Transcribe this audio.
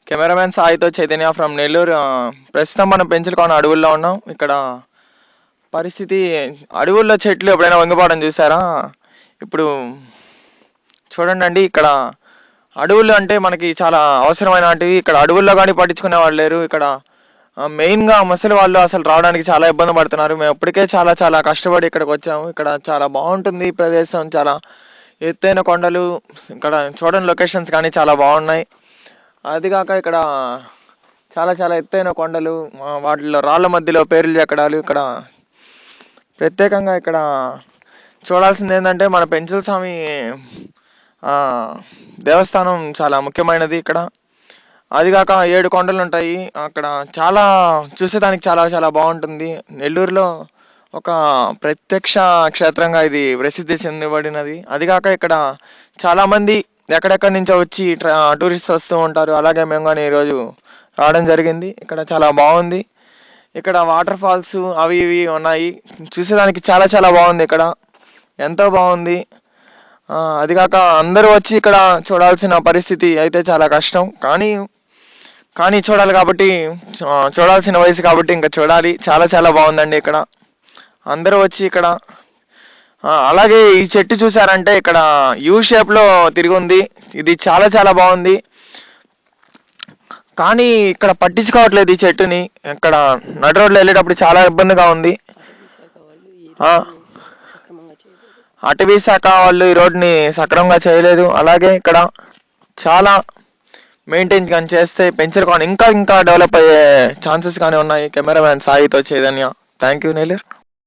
Cameraman సాయితో Chaitanya from Nellore. ప్రస్తుతం మనం పెంచలకోన అడవుల్లో ఉన్నాం. ఇక్కడ పరిస్థితి, అడవుల్లో చెట్లు ఎప్పుడైనా వంగిపోవడం చూసారా? ఇప్పుడు చూడండి, ఇక్కడ అడవులు అంటే మనకి చాలా అవసరమైనటివి. ఇక్కడ అడవుల్లో కానీ పట్టించుకునే వాళ్ళు లేరు. ఇక్కడ మెయిన్గా ముసలి వాళ్ళు అసలు రావడానికి చాలా ఇబ్బంది పడుతున్నారు. మేము ఇప్పటికే చాలా చాలా కష్టపడి ఇక్కడికి వచ్చాము. ఇక్కడ చాలా బాగుంటుంది ఈ ప్రదేశం, చాలా ఎత్తైన కొండలు. ఇక్కడ చూడండి, లొకేషన్స్ కానీ చాలా బాగున్నాయి. అదిగాక ఇక్కడ చాలా చాలా ఎత్తైన కొండలు, వాటిలో రాళ్ళ మధ్యలో పేర్లు చెక్కడాలు. ఇక్కడ ప్రత్యేకంగా ఇక్కడ చూడాల్సింది ఏంటంటే మన పెంచల స్వామి దేవస్థానం చాలా ముఖ్యమైనది ఇక్కడ. అదిగాక 7 కొండలు ఉంటాయి అక్కడ. చాలా చూసేదానికి చాలా చాలా బాగుంటుంది. నెల్లూరులో ఒక ప్రత్యక్ష క్షేత్రంగా ఇది ప్రసిద్ధి చెందబడినది. అదిగాక ఇక్కడ చాలామంది ఎక్కడెక్కడి నుంచో వచ్చి టూరిస్ట్ వస్తూ ఉంటారు. అలాగే మేము కానీ ఈరోజు రావడం జరిగింది. ఇక్కడ చాలా బాగుంది. ఇక్కడ వాటర్ ఫాల్స్ అవి ఇవి ఉన్నాయి. చూసేదానికి చాలా చాలా బాగుంది. ఇక్కడ ఎంతో బాగుంది. అదిగాక అందరూ వచ్చి ఇక్కడ చూడాల్సిన పరిస్థితి అయితే చాలా కష్టం. కానీ చూడాలి కాబట్టి, చూడాల్సిన వయసు కాబట్టి ఇంకా చూడాలి. చాలా చాలా బాగుందండి ఇక్కడ. అందరూ వచ్చి ఇక్కడ అలాగే ఈ చెట్టు చూసారంటే ఇక్కడ యూ షేప్లో తిరిగి ఉంది. ఇది చాలా చాలా బాగుంది. కానీ ఇక్కడ పట్టించుకోవట్లేదు ఈ చెట్టుని. ఇక్కడ నడి రోడ్లో వెళ్ళేటప్పుడు చాలా ఇబ్బందిగా ఉంది. అటవీ శాఖ వాళ్ళు ఈ రోడ్ని సక్రమంగా చేయలేదు. అలాగే ఇక్కడ చాలా మెయింటైన్ కానీ చేస్తే పెంచలకోన ఇంకా ఇంకా డెవలప్ అయ్యే ఛాన్సెస్ కానీ ఉన్నాయి. కెమెరామ్యాన్ సాయితో చైతన్య. Thank you Nellore.